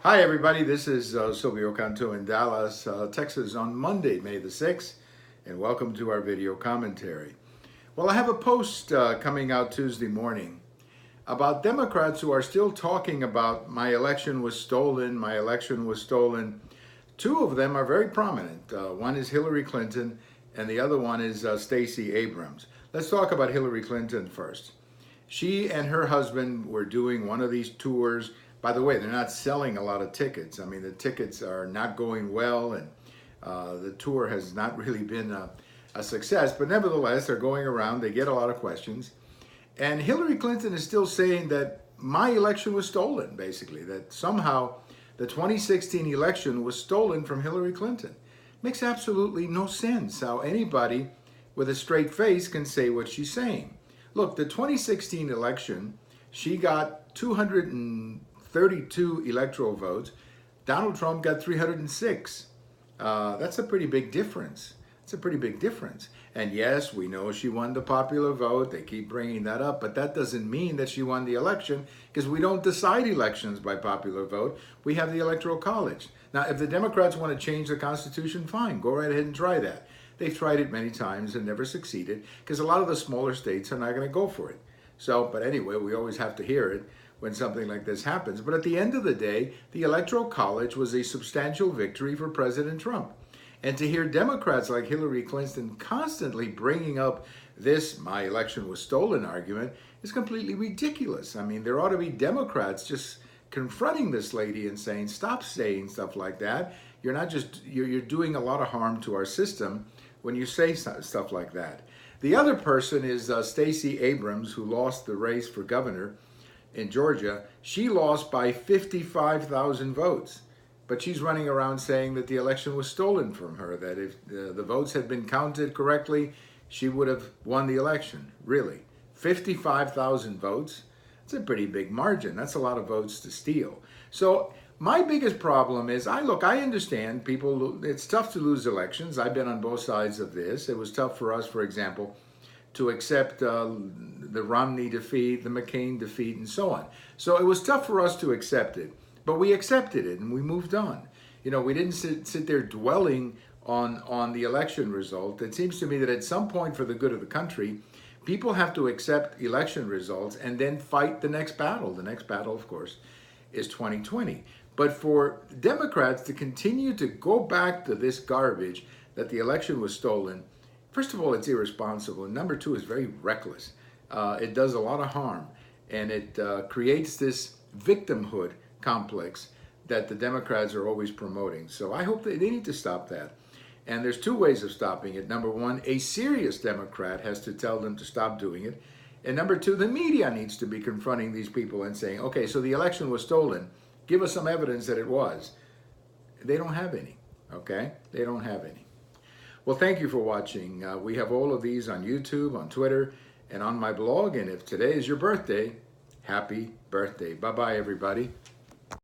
Hi, everybody. This is Silvio Canto in Dallas, Texas on Monday, May the 6th, and welcome to our video commentary. Well, I have a post coming out Tuesday morning about Democrats who are still talking about my election was stolen, my election was stolen. Two of them are very prominent. One is Hillary Clinton, and the other one is Stacey Abrams. Let's talk about Hillary Clinton first. She and her husband were doing one of these tours. By the way, they're not selling a lot of tickets. I mean, the tickets are not going well, and the tour has not really been a success. But nevertheless, they're going around. They get a lot of questions. And Hillary Clinton is still saying that my election was stolen, basically, that somehow the 2016 election was stolen from Hillary Clinton. Makes absolutely no sense how anybody with a straight face can say what she's saying. Look, the 2016 election, she got 232 electoral votes. Donald Trump got 306. That's a pretty big difference. It's a pretty big difference. And yes, we know she won the popular vote. They keep bringing that up, but that doesn't mean that she won the election, because we don't decide elections by popular vote. We have the Electoral College. Now, if the Democrats want to change the Constitution, fine, go right ahead and try that. They've tried it many times and never succeeded, because a lot of the smaller states are not going to go for it. So, but anyway, we always have to hear it when something like this happens. But at the end of the day, the Electoral College was a substantial victory for President Trump. And to hear Democrats like Hillary Clinton constantly bringing up this "my election was stolen" argument is completely ridiculous. I mean, there ought to be Democrats just confronting this lady and saying, stop saying stuff like that. You're not just, you're doing a lot of harm to our system when you say stuff like that. The other person is Stacey Abrams, who lost the race for governor in Georgia. She lost by 55,000 votes. But she's running around saying that the election was stolen from her, that if the votes had been counted correctly, she would have won the election. Really? 55,000 votes? That's a pretty big margin. That's a lot of votes to steal. So my biggest problem is, I understand people, it's tough to lose elections. I've been on both sides of this. It was tough for us, for example, to accept the Romney defeat, the McCain defeat, and so on. So it was tough for us to accept it. But we accepted it and we moved on. You know, we didn't sit there dwelling on the election result. It seems to me that at some point, for the good of the country, people have to accept election results and then fight the next battle. The next battle, of course, is 2020. But for Democrats to continue to go back to this garbage that the election was stolen, first of all, it's irresponsible. And number two, it's very reckless. It does a lot of harm. And it creates this victimhood complex that the Democrats are always promoting. So I hope they need to stop that. And there's two ways of stopping it. Number one, a serious Democrat has to tell them to stop doing it. And number two, the media needs to be confronting these people and saying, okay, so the election was stolen. Give us some evidence that it was. They don't have any, okay? They don't have any. Well, thank you for watching. We have all of these on YouTube, on Twitter, and on my blog. And if today is your birthday, happy birthday. Bye-bye, everybody.